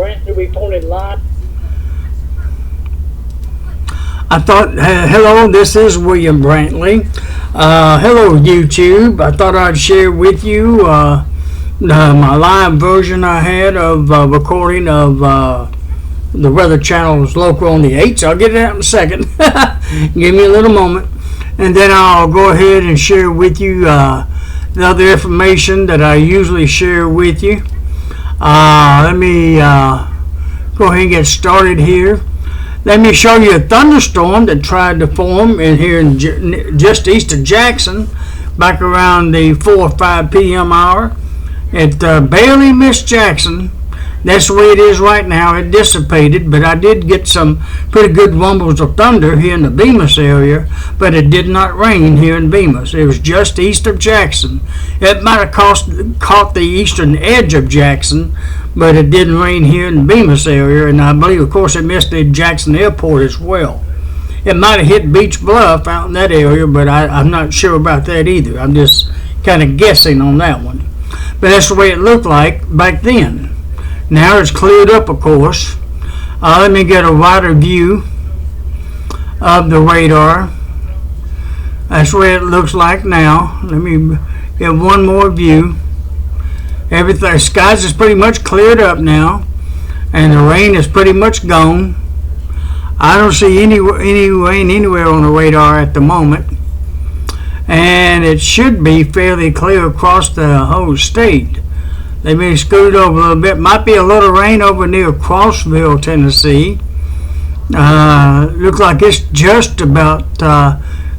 Brantley reported live. I thought, hello, this is William Brantley. Hello, YouTube. I thought I'd share with you my live version I had of recording of the Weather Channel's local on the 8th. I'll get it out in a second. Give me a little moment. And then I'll go ahead and share with you the other information that I usually share with you. Let me go ahead and get started here. Let me show you a thunderstorm that tried to form in here in just east of Jackson, back around the 4 or 5 p.m. hour. It barely missed Jackson. That's the way it is right now. It dissipated, but I did get some pretty good rumbles of thunder here in the Bemis area, but it did not rain here in Bemis. It was just east of Jackson. It might have caught the eastern edge of Jackson, but it didn't rain here in the Bemis area, and I believe, of course, it missed the Jackson airport as well. It might have hit Beach Bluff out in that area, but I'm not sure about that either. I'm just kind of guessing on that one. But that's the way it looked like back then. Now it's cleared up, of course. Let me get a wider view of the radar. That's the way it looks like now. Let me get one more view. Everything, skies is pretty much cleared up now, and the rain is pretty much gone. I don't see any rain anywhere on the radar at the moment, and it should be fairly clear across the whole state. They may scoot over a little bit. Might be a little rain over near Crossville, Tennessee. Looks like it's just about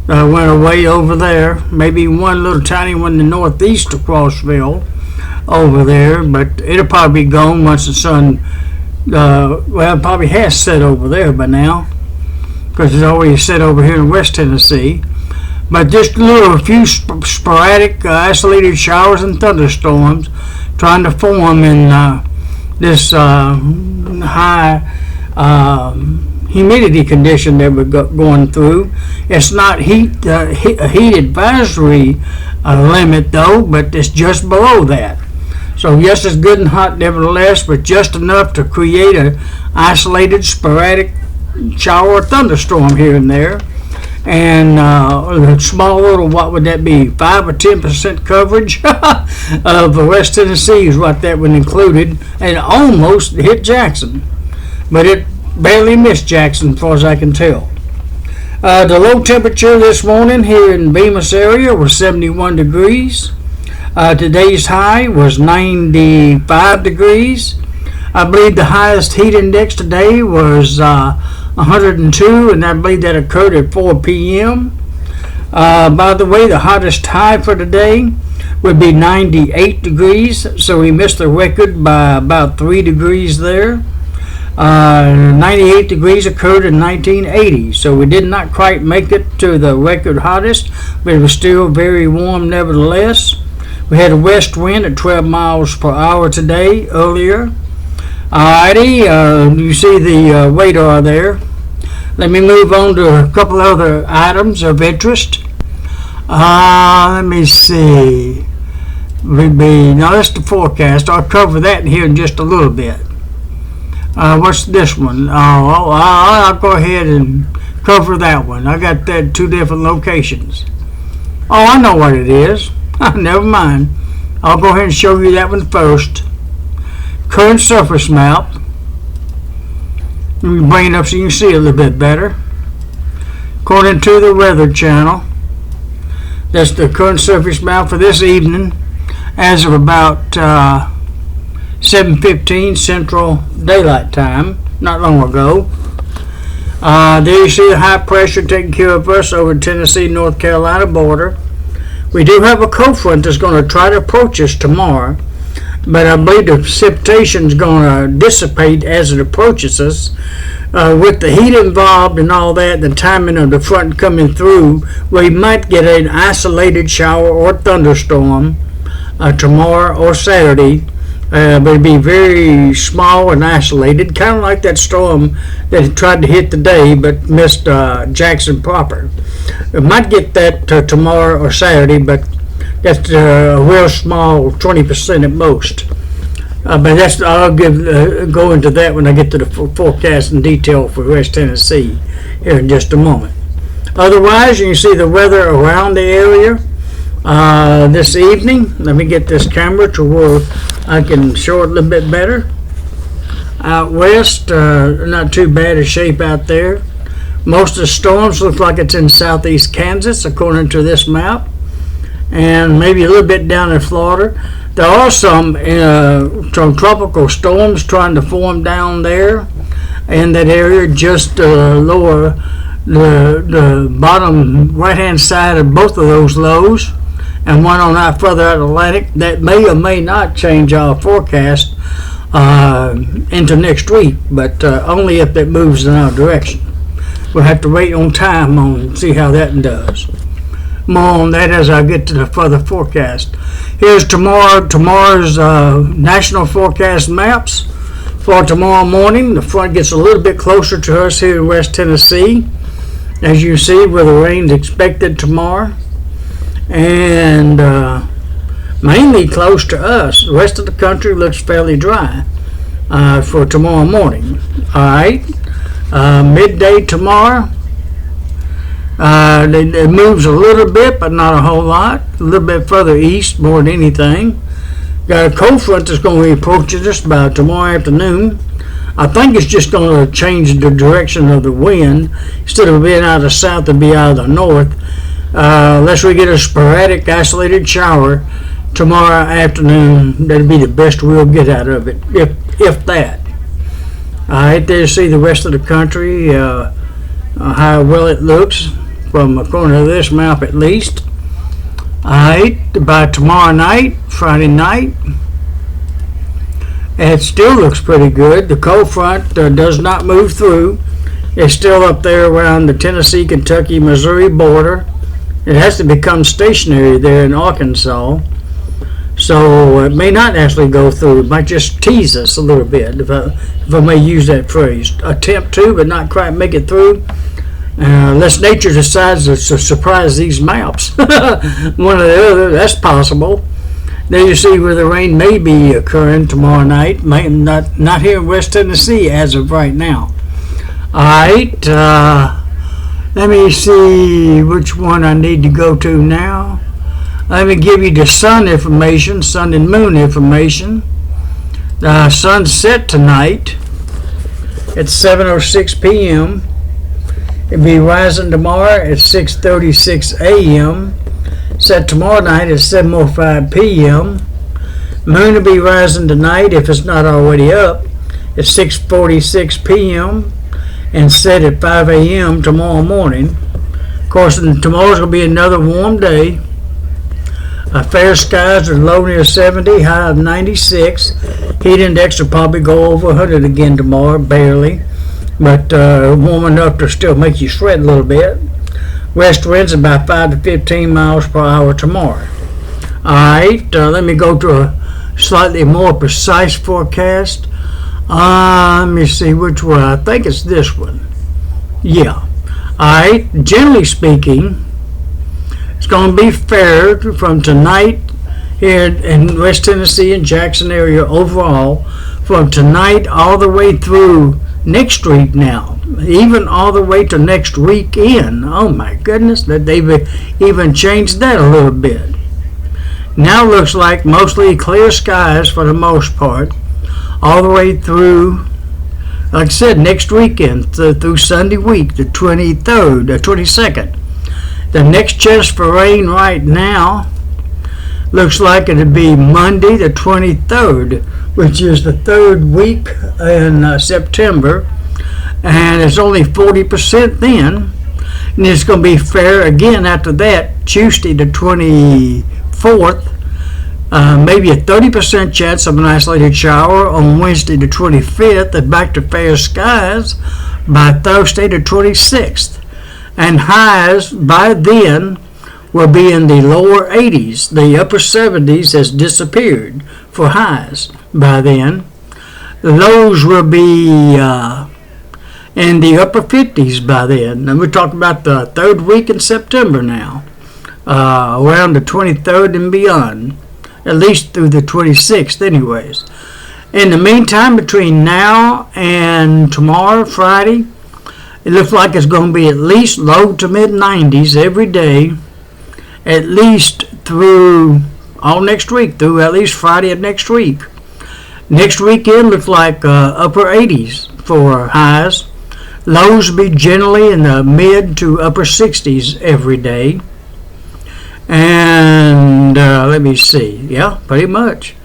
went away over there. Maybe one little tiny one in the northeast of Crossville over there, but it'll probably be gone once the sun, well, it probably has set over there by now, because it's always set over here in West Tennessee. But just a few sporadic isolated showers and thunderstorms trying to form in this high humidity condition that we're going through. It's not heat advisory limit though, but it's just below that. So yes, it's good and hot nevertheless, but just enough to create an isolated sporadic shower or thunderstorm here and there. And a small little, what would that be, 5 or 10% coverage of West Tennessee is what that would included, and almost hit Jackson, but it barely missed Jackson as far as I can tell. The low temperature this morning here in Bemis area was 71 degrees. Today's high was 95 degrees. I believe the highest heat index today was 102, and I believe that occurred at 4 p.m. By the way, the hottest high for today would be 98 degrees, so we missed the record by about 3 degrees there. 98 degrees occurred in 1980, so we did not quite make it to the record hottest, but it was still very warm nevertheless. We had a west wind at 12 miles per hour today, earlier. Alrighty, you see the radar there. Let me move on to a couple other items of interest. Let me see. Now that's the forecast. I'll cover that here in just a little bit. What's this one? I'll go ahead and cover that one. I got that 2 different locations. Oh, I know what it is. Never mind. I'll go ahead and show you that one first. Current surface map. Let me bring it up so you can see it a little bit better. According to the Weather Channel, that's the current surface map for this evening as of about 7:15 Central Daylight Time, not long ago. There you see the high pressure taking care of us over the Tennessee-North Carolina border. We do have a cold front that's going to try to approach us tomorrow, but I believe the precipitation is going to dissipate as it approaches us. With the heat involved and all that, the timing of the front coming through, we might get an isolated shower or thunderstorm tomorrow or Saturday, but it'd be very small and isolated, kind of like that storm that tried to hit today but missed Jackson proper. We might get that tomorrow or Saturday, but that's a real small, 20% at most. But I'll go into that when I get to the forecast in detail for West Tennessee here in just a moment. Otherwise, you can see the weather around the area this evening. Let me get this camera to where I can show it a little bit better. Out west, not too bad a shape out there. Most of the storms look like it's in southeast Kansas, according to this map, and maybe a little bit down in Florida. There are some tropical storms trying to form down there in that area, just lower the bottom right-hand side of both of those lows, and one on that further out Atlantic that may or may not change our forecast into next week, but only if it moves in our direction. We'll have to wait on time and see how that does. More on that as I get to the further forecast. Here's tomorrow's national forecast maps for tomorrow morning. The front gets a little bit closer to us here in West Tennessee, as you see, where the rain's expected tomorrow, and mainly close to us. The rest of the country looks fairly dry for tomorrow morning. All right, midday tomorrow. It moves a little bit, but not a whole lot. A little bit further east, more than anything. Got a cold front that's going to be approaching us by tomorrow afternoon. I think it's just going to change the direction of the wind. Instead of being out of the south, it'll be out of the north. Unless we get a sporadic, isolated shower tomorrow afternoon, that'll be the best we'll get out of it, if that. All right, there you see the rest of the country, how well it looks from according to this map at least. All right, by tomorrow night, Friday night, it still looks pretty good. The cold front does not move through. It's still up there around the Tennessee, Kentucky, Missouri border. It has to become stationary there in Arkansas. So it may not actually go through. It might just tease us a little bit, if I may use that phrase. Attempt to, but not quite make it through. Unless nature decides to surprise these maps. One or the other, that's possible. There you see where the rain may be occurring tomorrow night. Not here in West Tennessee as of right now. All right. Let me see which one I need to go to now. Let me give you the sun information, sun and moon information. The sun set tonight at 7:06 p.m. It'll be rising tomorrow at 6:36 a.m. Set tomorrow night at 7:05 p.m. Moon will be rising tonight, if it's not already up, at 6:46 p.m. and set at 5 a.m. tomorrow morning. Of course, tomorrow's going to be another warm day. Fair skies are low near 70, high of 96. Heat index will probably go over 100 again tomorrow, barely, but warm enough to still make you sweat a little bit. West winds about 5 to 15 miles per hour tomorrow. All right, let me go to a slightly more precise forecast. Let me see which one. I think it's this one. Yeah. All right, generally speaking, it's going to be fair from tonight here in West Tennessee and Jackson area overall, from tonight all the way through next week now, even all the way to next weekend. Oh my goodness, that they've even changed that a little bit. Now looks like mostly clear skies for the most part, all the way through, like I said, next weekend through Sunday week, the 23rd, the 22nd. The next chance for rain right now looks like it'll be Monday the 23rd, which is the third week in September, and it's only 40% then, and it's going to be fair again after that, Tuesday the 24th, maybe a 30% chance of an isolated shower on Wednesday the 25th, and back to fair skies by Thursday the 26th. And highs by then will be in the lower 80s. The upper 70s has disappeared for highs by then. The lows will be in the upper 50s by then. And we're talking about the third week in September now, around the 23rd and beyond, at least through the 26th anyways. In the meantime, between now and tomorrow, Friday, it looks like it's going to be at least low to mid 90s every day, at least through all next week, through at least Friday of next week. Next weekend looks like upper 80s for highs. Lows will be generally in the mid to upper 60s every day. And let me see. Yeah, pretty much.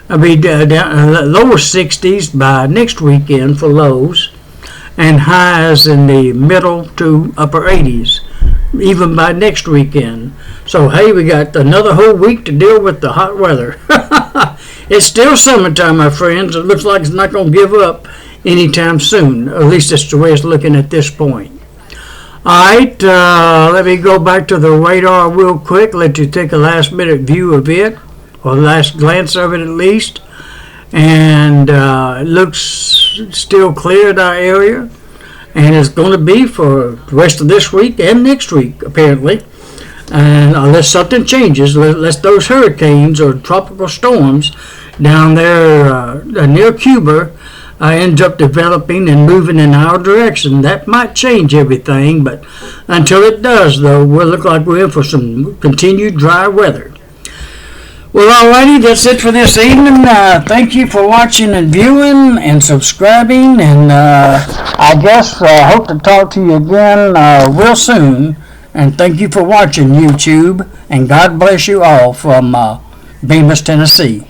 It'll be down lower 60s by next weekend for lows, and highs in the middle to upper 80s, even by next weekend. So, hey, we got another whole week to deal with the hot weather. It's still summertime, my friends. It looks like it's not going to give up anytime soon. At least that's the way it's looking at this point. All right, let me go back to the radar real quick, let you take a last minute view of it, or last glance of it at least. And it looks still clear in our area, and it's going to be for the rest of this week and next week, apparently. And unless something changes, unless those hurricanes or tropical storms down there near Cuba ends up developing and moving in our direction, that might change everything. But until it does, though, we'll look like we're in for some continued dry weather. Well, alrighty, that's it for this evening. Thank you for watching and viewing and subscribing, and I guess hope to talk to you again real soon. And thank you for watching, YouTube, and God bless you all from Bemis, Tennessee.